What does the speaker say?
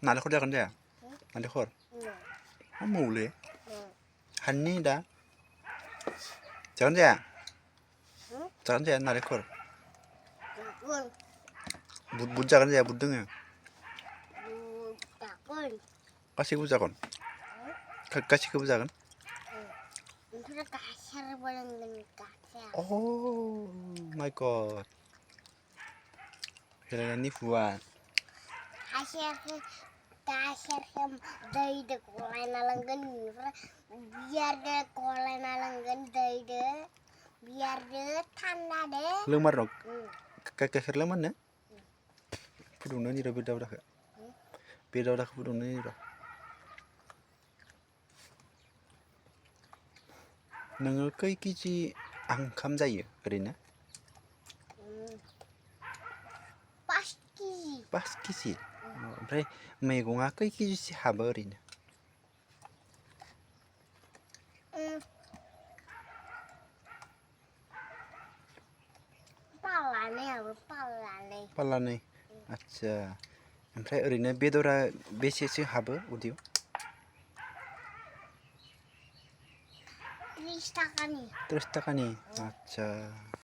नालेंखर जागोन जाया नालेंखर मा मौलै हाननि दा जागोन जाया नालेंखर बुद जागोन जाया बुद दोङो गासैखौबो जागोन गासैखौबो जागोन Oh my god. Helena Fuad. Gasernya dari kolai nalanggan biar deh kolai nalanggan dari biar deh tanda deh. Lemar dong. Kakek lemar ne? Fudungna ni beda udah kak. Beda udah fudungna ni udah. नोङो खै केजि ओंखाम जायो ओरैनो 5 केजि ओमफ्राय मैगङा खै केजिसो हाबो ओरैनो पाल्लानै आच्छा ओमफ्राय ओरैनो बेदरा बेसेसो हाबो उदैयाव 30 थाखानि आच्छा